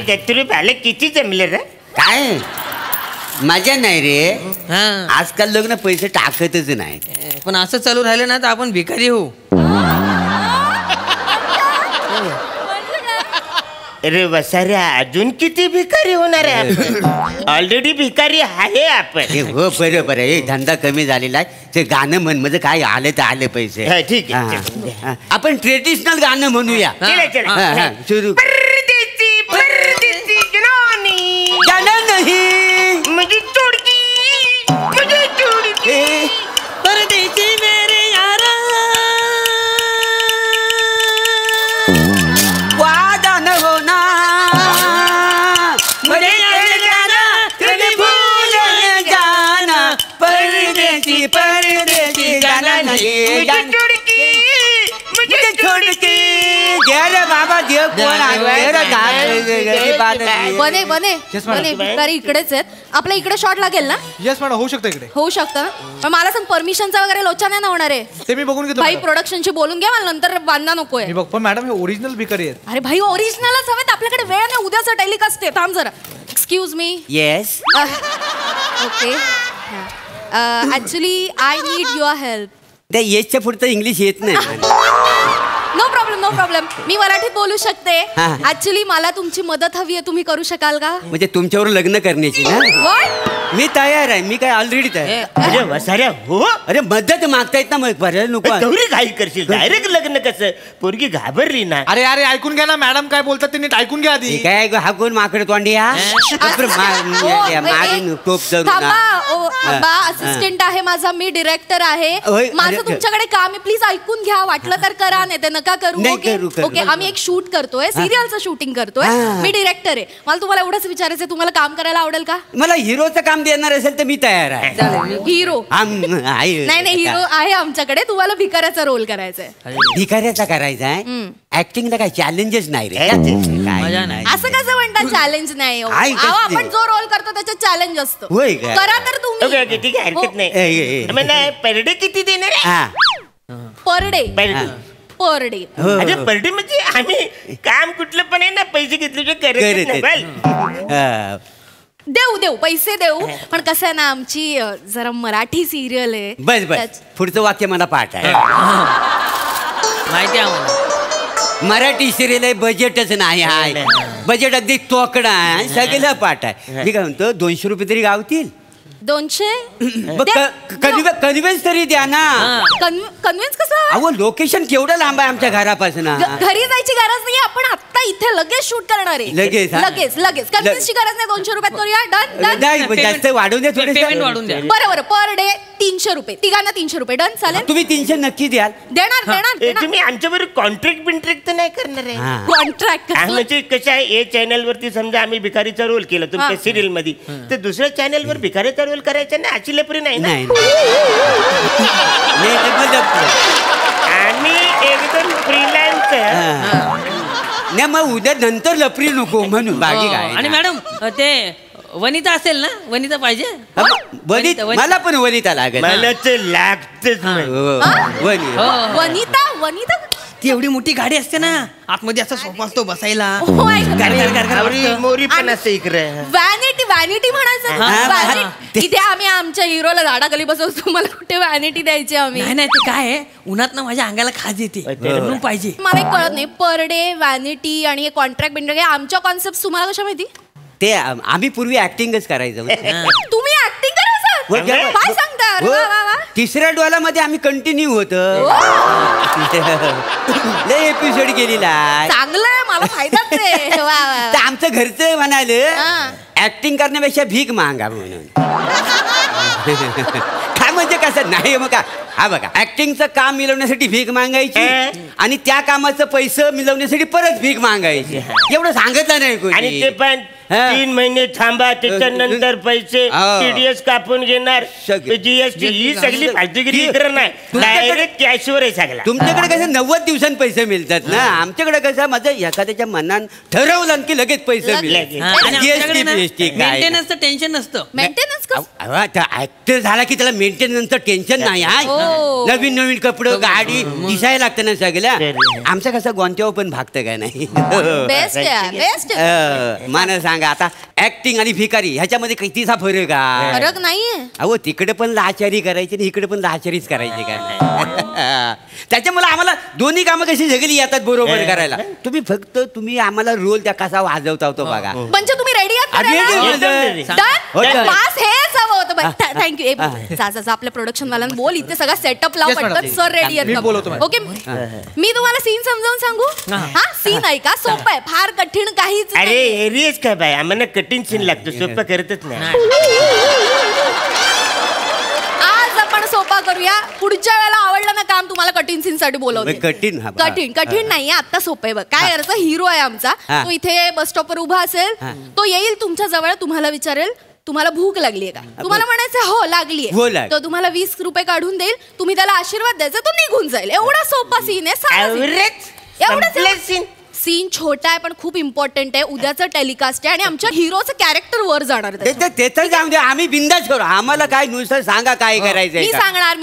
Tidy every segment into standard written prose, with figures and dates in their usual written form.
दत्तरू बालक किती जमले रे? काय मजा नाही रे. आजकाल लग्न पैसे टाकतच नाही. पण असं चालू राहिलं ना तर आपण भिकारी होऊ. अरे वसाऱ्या अजून किती भिकारी होणार आहे? ऑलरेडी भिकारी आहे आपण. हो बरोबर आहे. धंदा कमी झालेला आहे. ते गाणं म्हण म्हणजे काय आले तर आले पैसे. ठीक आहे आपण ट्रेडिशनल गाणं म्हणूया. सुरू. जाना नहीं मुझे छोड़ के मुझे छोड़ के परदेसी मेरे यारा वादा न होना मुझे जाना कभी भूल न जाना परदेसी परदेसी जाना नहीं छोड़ के मुझे छोड़ के. रे बाबा देव कोण आहे? बने बने बने भिकारी इकडेच आहेत. आपल्या इकडे शॉट लागेल ना? येस मॅडम होऊ शकतं इकडे. होऊ शकतं. पण मला सांग परमिशनचा वगैरे लोचा नाही ना होणार आहे? ते मी बघून घेतो. भाई प्रोडक्शनची बोलून घ्या मला नंतर बांधा नकोय. मी बघ पण मॅडम हे ओरिजिनल भिकारी आहेत. अरे भाई ओरिजिनलच हवेत आपल्याकडे. वेळ नाही उद्याचं टेलिकास्ट आहे. थांब जरा. Excuse me. Yes okay actually I need your help. त्या येसच्या पुढचं इंग्लिश येत नाही. No problem no problem. मी मराठीत बोलू शकते. ऍक्च्युली मला तुमची मदत हवी आहे. तुम्ही करू शकाल का? म्हणजे तुमच्यावर लग्न करण्याची ना? What? मी तयार आहे. मी काय ऑलरेडी तयार. अरे वसाऱ्या हो. अरे मदत मागतायत ना मग बरं नको. गौरी घाई करशील. डायरेक्ट लग्न कसं? पोरगी घाबरली ना. अरे अरे ऐकून घ्या ना मॅडम काय बोलतात ते नीट ऐकून घ्या आधी. काय हा कोण माकड तोंडी हा? मागीन टोप थांबा. असिस्टंट आहे माझा. मी डिरेक्टर आहे. माझं तुमच्याकडे काम आहे. प्लीज ऐकून घ्या. वाटलं तर करा नाही तर नका करू. ओके आम्ही एक शूट करतोय. सिरियलचं शूटिंग करतोय. मी डिरेक्टर आहे. मला तुम्हाला एवढंच विचारायचं तुम्हाला काम करायला आवडेल का? मला हिरोचं काम देणार असेल तर मी तयार आहे. हिरो नाही नाही हिरो आहे आमच्याकडे. तुम्हाला भिकाऱ्याचा रोल करायचा आहे. भिकाऱ्याचा करायचा आहे. ऍक्टिंगला काय चॅलेंजेस नाही रे. असं कसं म्हणतात चॅलेंज नाही? आपण जो रोल करतो त्याच्यात चॅलेंज असतो. करा तर तुम्ही. ठीक आहे हरकत नाही. पर डे किती देणार आहे? Per day per day. अरे पर डे म्हणजे आम्ही काम कुठलं पण आहे ना पैसे घेतले देऊ देऊ पैसे देऊ. पण कसं आहे ना आमची जरा मराठी सिरियल आहे. बस बस पुढचं वाक्य मला पाठ आहे. माहिती आहे मराठी सिरियल आहे. बजेटच नाही आहे. बजेट अगदी तोकडा आहे. सगळं पाठ आहे. मी काय म्हणतो 200 रुपये तरी गावतील. 200 कन्व्हेन्स तरी द्या ना. कन्व्हेन्स कसं? अहो लोकेशन केवढं लांब आहे आमच्या घरापासून. घरी जायची गरज नाही. आपण आता इथे लगेच शूट करणार आहे. लगेच लगेच लगेच. कन्व्हेन्सची गरज नाही. 200 रुपयात करूया. Done done. जास्त वाढवून द्या थोडे. पेमेंट वाढवून द्या. बरोबर पर डे 300 रुपये. तिघांना 300 रुपये. डन चालेल. तुम्ही 300 नक्की द्याल? देणार देणार. तुम्ही आमच्याबरोबर कॉन्ट्रॅक्ट बिंट्रॅक्ट तर नाही करणार आहे? कॉन्ट्रॅक्ट म्हणजे कसं आहे ए चॅनल वरती समजा आम्ही भिकारीचा रोल केला तुमच्या सिरियल मध्ये तर दुसऱ्या चॅनल वर भिकारीचा रोल करायचा ना. अशी लपरी नाही ना. आम्ही एकदम फ्रीलान्स नाही. मग उद्या नंतर लपरी नको म्हणून बाकी काय. आणि मॅडम ते वनिता असेल ना? वनिता पाहिजे. मला पण वनिता लागेल. मला तर लागतच. वनिता वनिता ती एवढी मोठी गाडी असते ना आतमध्ये असा सोफा असतो बसायला. मोरी पण असते इकडे. व्हॅनिटी व्हॅनिटी म्हणायचं. इथे आम्ही आमच्या हिरोला झाडाखाली बसवतो. तुम्हाला कुठे व्हॅनिटी द्यायची आम्ही? नाही ते काय आहे उन्हात ना माझ्या अंगाला खाज येते म्हणून पाहिजे. मला एक कळत नाही पर डे व्हॅनिटी आणि कॉन्ट्रॅक्ट बिंट्रॅक्ट आमच्या कॉन्सेप्ट तुम्हाला कशा माहिती? ते आम्ही पूर्वी ऍक्टिंगच करायचं. तुम्ही ऍक्टिंग करायचं? काय सांगता? तिसऱ्या डोलामध्ये आम्ही कंटिन्यू होतो. लय एपिसोड केलेला. चांगलं आहे. मला फायदाच आहे. आमचं घरचं म्हणाले ऍक्टिंग करण्यापेक्षा भीक मागा म्हणून. काय म्हणजे कसं नाही मग हा बघा ऍक्टिंगचं काम मिळवण्यासाठी भीक मागायची आणि त्या कामाचं पैसे मिळवण्यासाठी परत भीक मागायची. एवढं सांगितलं नाही कोणी. आणि ते पण 3 महिने थांबा त्याच्यानंतर पैसे टीडीएस कापून घेणार जीएसटी ही सगळी फालतूगिरी इकडे नाही डायरेक्ट कॅशवर आहे सगळा. तुमच्याकडे कसं 90 दिवसांनी पैसे मिळतात ना आमच्याकडे कसं माझं एखाद्याच्या मनात ठरवलं की लगेच पैसे मिळतात. मेंटेनन्सचं टेन्शन नसतं. मेंटेनन्स ऍक्टर झाला की त्याला मेंटेनन्सचं टेन्शन नाही आहे. नवीन नवीन कपडे गाडी दिसायला लागतं ना सगळ्या. आमचं कसं गोंत्यावर पण भागतं काय नाही. Best best. मला सांगा आता ऍक्टिंग आणि भिकारी ह्याच्यामध्ये कितीचा फरक आहे? फरक नाहीये. अहो तिकडे पण लाचारी करायची आणि इकडे पण लाचारीच करायची काय. त्याच्यामुळे आम्हाला दोन्ही कामं कशी सगळी येतात बरोबर करायला. तुम्ही आम्हाला रोल त्या कसा वाजवता होतो बघा. म्हणजे तुम्ही रेडी आहात? हेच हवं होतं. थँक्यू. आपल्या प्रोडक्शन वाल्यांना बोल इथे सगळा सेटअप लाव पटकन. सर रेडी आहेत. ओके मी तुम्हाला सीन समजावून सांगू. हा सीन ऐका सोपं आहे फार कठीण काहीच. अरे एरियस काय बाय आम्हाला कठीण सीन लागतो सोपं करतच नाही. आज आपण सोपा करूया. पुढच्या वेळेला आवडलं ना काम तुम्हाला कठीण सीन साठी बोलवते. कठीण नाहीये आता सोपं आहे. बघ काय करायचं हिरो आहे आमचा तो इथे बस स्टॉपवर उभा असेल. तो येईल तुमच्या जवळ तुम्हाला विचारेल तुम्हाला भूक लागली आहे का. तुम्हाला म्हणायचं हो लागलीये. तो तुम्हाला 20 रुपये काढून देईल. तुम्ही त्याला आशीर्वाद द्यायचा तो निघून जाईल. एवढा सोपा सीन आहे. एवढं सीन छोटा आहे पण खूप इम्पॉर्टंट आहे. उद्याचं टेलिकास्ट आहे आणि आमच्या हिरोचं कॅरेक्टर वर जाणार. ते तर जाऊ दे आम्ही बिंदास करू. आम्हाला काय नुसतं सांगा काय करायचं. मी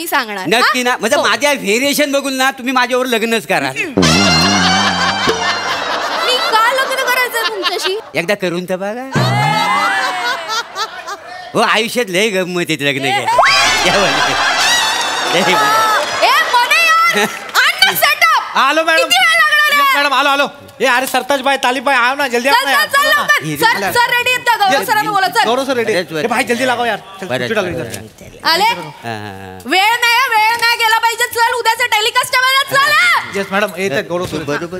सांगणार नक्की ना. म्हणजे माझ्या व्हेरिएशन बघून ना तुम्ही माझ्यावर लग्नच करा. मी का लग्न करायचं तुमच्याशी. एकदा करून तर बघा. हो आयुष्यात लय गंमत येत लग्न आलो मॅडम आलो. ए अरे सरताज भाई तालिब भाई आओ ना जल्दी. सर रेडी आहेत का. गौरव सरांना बोला. गौरव सर रेडी. भाई जल्दी लागो यार. आले वेळ नाही गेला पाहिजे. चल उद्याचं टेलिकास्ट चल. येस मॅडम येत गौरव सर. बरोबर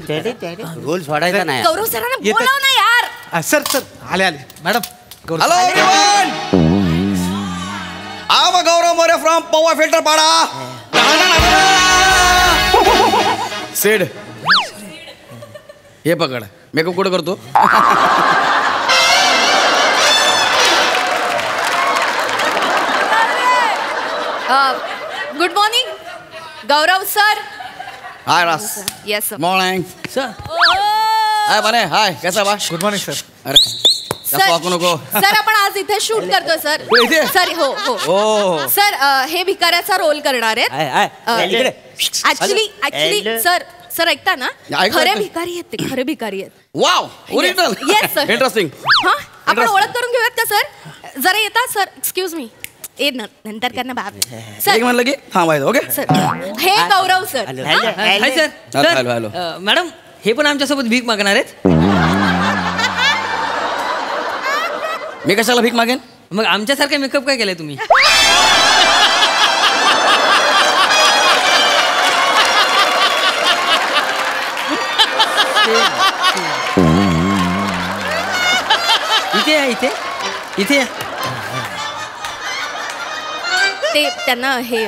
रोल सोडायचा नाही. गौरव सरांना बोलाव ना यार. सर आले madam. Hello am Gaurav More from Powai filter Pada. सेड हे पकड. मेकअप कुठं करतो. Good morning Gaurav sir. Hi रास. Yes morning sir. हाय बने हाय कैसा बा. Good morning sir. अरे नको. सर आपण आज इथे शूट करतोय सर. सर हो सर हे भिकाऱ्याचा रोल करणार आहेत. ऍक्च्युली सर ऐकता ना खरे भिकारी आहेत. ते खरे भिकारी आहेत. Wow original. Yes sir. Interesting. हा आपण ओळख करून घेऊयात का सर. जरा येतात सर. एक्सक्यूज मी नंतर करना बाप. सर म्हणलं की थांबायचं. ओके सर हे Gaurav sir. Hi sir. Hello madam हे पण आमच्यासोबत भीक मागणार आहेत. मी कशाला भीक मागेन. मग आमच्यासारखा मेकअप काय केलाय तुम्ही. इथे ते त्यांना हे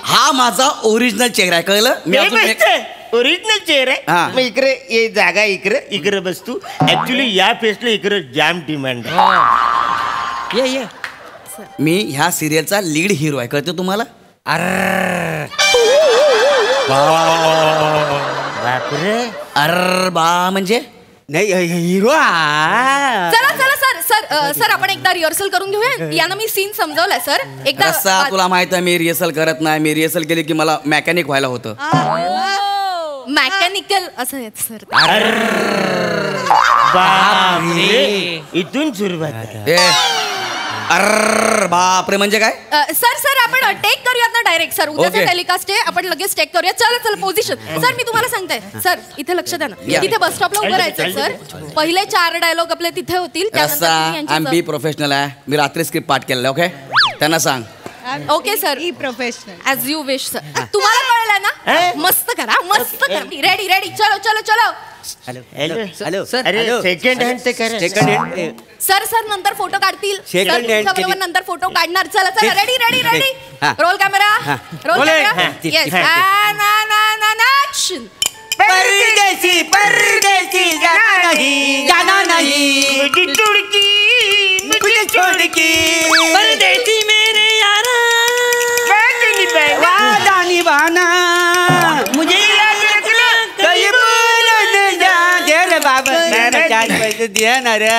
हा माझा ओरिजिनल चेहरा आहे कळलं. मी ओरिजिनल चेहरा आहे. मग इकडे ये जागा इकडे बसतू. ऍक्च्युली या फेसला इकडे जाम डिमांड आहे. ये मी ह्या सिरियलचा लीड हिरो आहे कळतं तुम्हाला. बापरे. अरे बा म्हणजे नाही हिरो. चला सर आपण एकदा रिहर्सल करून घेऊया. यांना मी सीन समजावलाय सर. एकदा तुला माहित आहे मी रिहर्सल करत नाही. मी रिहर्सल केली की मला मेकॅनिक व्हायला होतं. मेकॅनिकल असं आहे सर. इथून सुरुवात. अरे बापरे म्हणजे काय. सर आपण टेक करूयात ना डायरेक्ट. सर उद्याचं टेलिकास्ट आहे आपण लगेच टेक करूया. चल पोझिशन. सर मी तुम्हाला सांगते सर इथे लक्ष द्या ना. इथे बस स्टॉपला उभं राहायचं सर. पहिले 4 डायलॉग आपले तिथे होतील. बी प्रोफेशनल आहे. मी रात्री स्क्रिप्ट पाठ केलेला. ओके त्यांना सांग. Okay sir professional as you wish sir. तुम्हाला कळलं ना. मस्त करा. रेडी चलो. हॅलो सेकंड हँड ते करा. सेकंड हँड सर नंतर फोटो काढतील. बरोबर नंतर फोटो काढणार. चला ready. Roll camera. Yes action. परदेसी परदेसी जाना नहीं मुझे चुड़की मुझे छोड़ के परदेसी मेरे यारा वादा निभाना मुझे याद रखना कहीं भूल न जा दे रे बाबा मैंने 4 पैसे दिया ना रे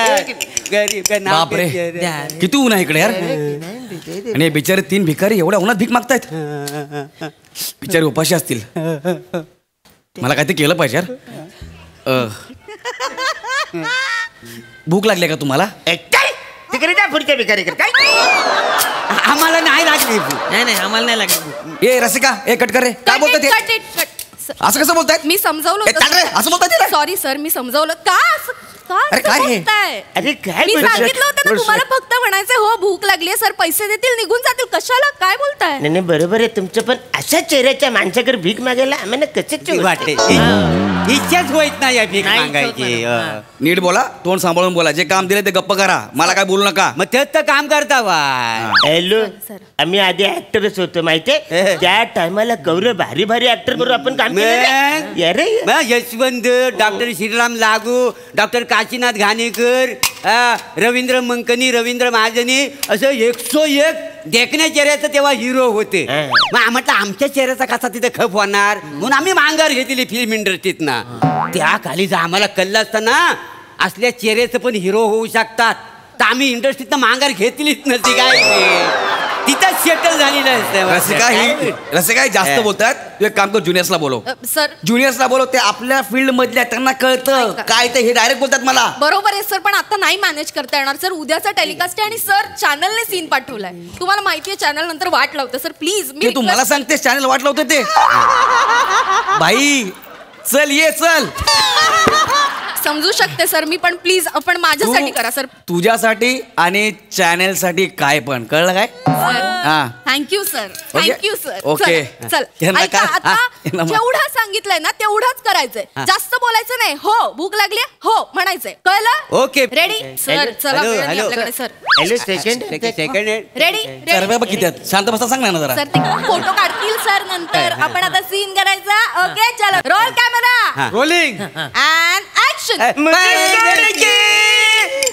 गरीब का नाम बापरे घेते रे. किती ऊन आहे इकडे यार आणि हे बिचारे 3 भिकारी एवढ्या उन्हात भीक मागतायत बिचारे उपाशी असतील मला काहीतरी केलं पाहिजे यार भूक लागली का तुम्हाला काय तिकडे जा पुढच्या भिकारीकडे काय आम्हाला नाही लागली नाही आम्हाला नाही लागत ए रसिका ए कट कर रे काय बोलतात ते Cut it, cut. असं कसं बोलतायत मी समजावलं ए, चाल रे, असं बोलताय तिला? सॉरी सर मी समजावलं का अरे, काय हे? अरे काय मी बोलताय? सांगितलं होतं ना तुम्हाला फक्त म्हणायचं हो भूक लागली सर पैसे देतील निघून जातील कशाला काय बोलताय नाही नाही, बरोबर आहे तुमचं पण अशा चेहऱ्याच्या माणसाकडे भीक मागायला आम्हाला कसं वाटते इच्छाच होत नाही या भीक नाही मागायची होत मॅडम. नीट बोला तोंड सांभाळून बोला जे काम दिले ते गप्प करा मला काय बोलू नका मग तेच तर काम करता वा हॅलो सर. आम्ही आधी ऍक्टरच होतो माहितीये त्या टायमाला गौरव भारी भारी ऍक्टर बरोबर आपण काम केलं अरे यशवंत डॉक्टर श्रीराम लागू डॉक्टर काशीनाथ घाणेकर रवींद्र मंकनी रवींद्र महाजनी असं 101 देखण्या चेहऱ्याचं तेव्हा हिरो होते हा. मग म्हटलं आमच्या चेहऱ्याचा कसा तिथे खप होणार म्हणून आम्ही मांगार घेतली फिल्म इंडस्ट्रीत ना त्या खाली जर आम्हाला कळलं असतं ना असल्या चेहऱ्याचं पण हिरो होऊ शकतात तर आम्ही इंडस्ट्रीत मांगार घेतलीच नसती काय तिथं सेटल झालेलं असतं रसिका ही जास्त बोलतात तू एक काम कर ज्युनियर्सला बोलव सर ज्युनियर्सला बोलव ते आपल्या फील्ड मधल्या त्यांना कळतं ऐका. काय ते हे डायरेक्ट बोलतात मला बरोबर आहे सर पण आता नाही मॅनेज करता येणार सर उद्याचा टेलिकास्ट आहे आणि सर चॅनलने सीन पाठवलाय तुम्हाला माहितीये चॅनल नंतर वाट लावतं सर प्लीज ते तू मला सांगतेस चॅनल वाटलं होतं ते भाई चल ये चल समजू शकते सर मी पण प्लीज आपण माझ्यासाठी करा सर तुझ्यासाठी आणि चॅनल साठी काय पण कळलं काय हा. Thank you sir okay. Thank you sir okay. चल यांना ऐका, काय? आता हा, यांना मा- जेवढं सांगितलंय ना तेवढंच करायचंय जास्त बोलायचं नाही हो भूक लागली हो म्हणायचंय कळलं ओके. रेडी सर चला हॅलो, वेळ नाही हॅलो. आपल्याकडे sir hello second second ready तर बाबा किती आहेत? शांत बसा सांग ना जरा सर ते फोटो काढतील सर नंतर आपण आता सीन करायचा ओके चलो roll camera rolling and action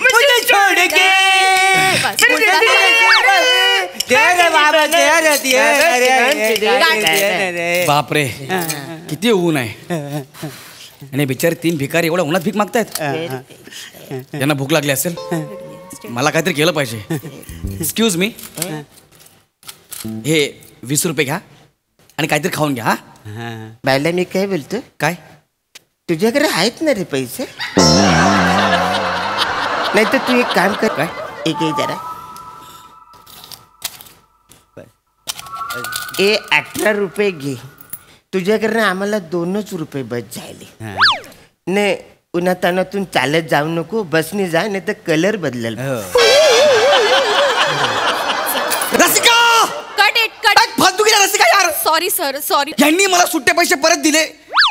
मुझे छोड़ के तेरे बाबा बापरे किती ऊन आहे आणि बिचारे 3 भिकारी एवढ्या उन्हात भीक मागतायत त्यांना भूक लागली असेल मला काहीतरी केलं पाहिजे एक्सक्यूज मी हे 20 रुपये घ्या आणि काहीतरी खाऊन घ्या हा बायला मी काय बोलतो काय तुझ्याकडे आहेत ना रे पैसे नाही तर तू एक काम कर काय? एक जरा 18 रुपये घे तुझ्याकडनं आम्हाला 2च रुपये बस झाले नाही उन्हातानातून चालत जाऊ नको बसने जा नाही तर कलर बदलल रसिका कट इट कट फालतू गेला रसिका यार सॉरी सर सॉरी यांनी मला सुट्टे पैसे परत दिले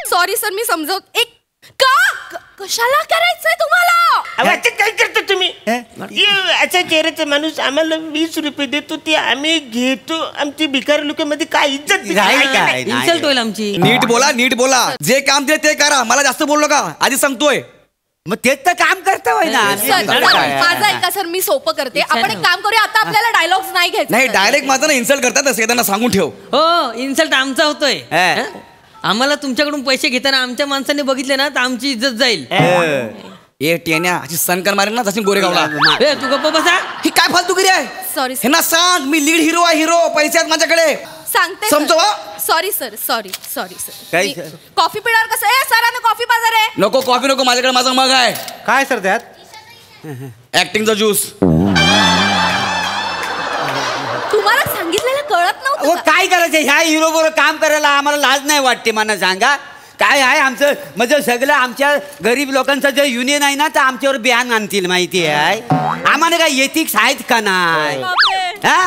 सॉरी सर मी समजव एक का कशाला करायचंय तुम्हाला अहो, आता काय करतो तुम्ही अशा चेहऱ्याचा माणूस आम्हाला 20 रुपये देतो ते आम्ही घेतो आमची भिकार लोकांमध्ये काय इज्जत काय इन्सल्ट होईल आमची नीट बोला जे काम दिले ते करा मला जास्त बोललो का आधी सांगतोय मग तेच तर काम करता होय ना सर माझं ऐका सर मी सोपं करते आपण एक काम करूया आता आपल्याला डायलॉग्स नाही घ्यायचे नाही सर. डायरेक्ट माझं ना इन्सल्ट करतात असे त्यांना सांगून ठेव हो इन्सल्ट आमचा होतोय हा. हं? आम्हाला तुमच्याकडून पैसे घेताना आमच्या माणसाने बघितले ना तर आमची इज्जत जाईल ए टेन्या अशी सनकर मारेल ना तशी गोरेगावला ए, तू गप्प बसा ही काय फालतूगिरी आहे सॉरी हे ना सांग मी लीड हिरो आहे हिरो पैसे आहेत माझ्याकडे सांगते समजवा. सॉरी सर सॉरी सर काय मी- सर? कॉफी पिणार कसं ए सरांना कॉफी बाजार आहे नको कॉफी नको माझ्याकडे माझा मग आहे काय सर त्यात ऍक्टिंगचा ज्यूस तुम्हाला सांगितलेलं कळत अहो नव्हतं का? काय करायचं ह्या हिरो बरोबर काम करायला आम्हाला लाज नाही वाटते मला सांगा काय आहे आमचं म्हणजे सगळं आमच्या गरीब लोकांचं जे युनियन आहे ना तर आमच्यावर बॅन आणतील माहिती आहे आम्हाला काय एथिक्स आहेत का नाही बापरे. हा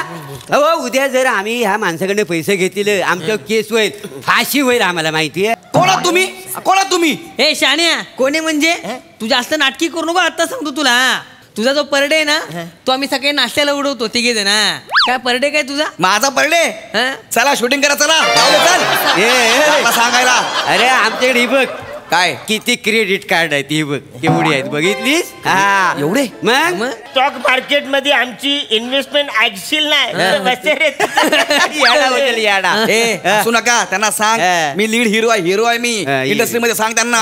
अहो उद्या जर आम्ही ह्या माणसाकडे पैसे घेतले आमच्यावर केस होईल फाशी होईल आम्हाला माहिती आहे कोणा तुम्ही ए शाण्या कोणी म्हणजे तू जास्त नाटकी करू नको आता सांगतो तुला तुझा जो परडे आहे ना तो आम्ही सकाळी नाश्त्याला उडवतो तिघे जण काय परडे काय तुझा माझा बर्थडे हा? चला शूटिंग करा चला राहुल, चल मला सांगायला अरे आमच्याकडे ही बघ काय किती क्रेडिट कार्ड आहेत ही बघ केवढी आहेत बघितलीस हा एवढे? मग स्टॉक मार्केट मध्ये आमची इन्व्हेस्टमेंट ऐकशील नाही याडा बद्दल याडा ए असू नका त्यांना सांग हा. मी लीड हिरो आहे मी हा, इंडस्ट्रीमध्ये सांग त्यांना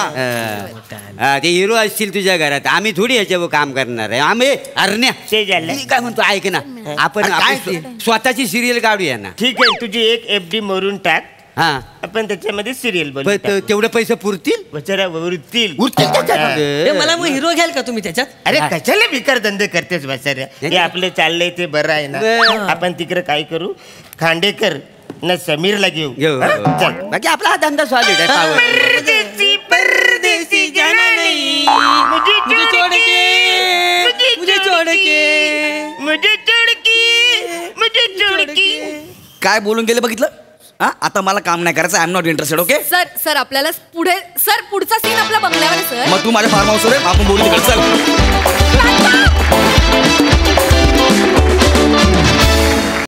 हा, ते हिरो असतील तुझ्या घरात आम्ही थोडी याच्यावर काम करणार आहे आम्ही अरण्या ते झालं. मी काय म्हणतो ऐक ना आपण अरे काय आपली स्वतःची सिरियल काढूया ना ठीक आहे, तुझी एक FD मोरून टाक, हा आपण त्याच्यामध्ये सिरियल पण बनवू. तेवढे पैसे पुरतील जरा उरतील. उरतील त्याच्यामध्ये. मला मग हिरो घ्याल का तुम्ही त्याच्यात अरे कशाला भिकार धंदे करतेस बसाऱ्या? हे आपलं चाललंय ते बरं आहे ना. आपण तिकडे काय करू, खांडेकर न समीरला घेऊ. घेऊ. हा? चल. बाकी आपला हा धंदा सॉलिड आहे power. परदेसी परदेसी जनानी मुझे मुझे छोड़ के, मुझे छोड़ के. मुझे छोड़ के, मुझे छोड़ के. काय बोलून गेले बघितलं हा आता मला काम नाही करायचं I am not interested okay sir आपल्याला पुढचा सीन आपल्या बंगल्यावर आहे, सर. मग तू माझ्या फार्म हाऊसवर आहे आपण बोलू तिकडे चल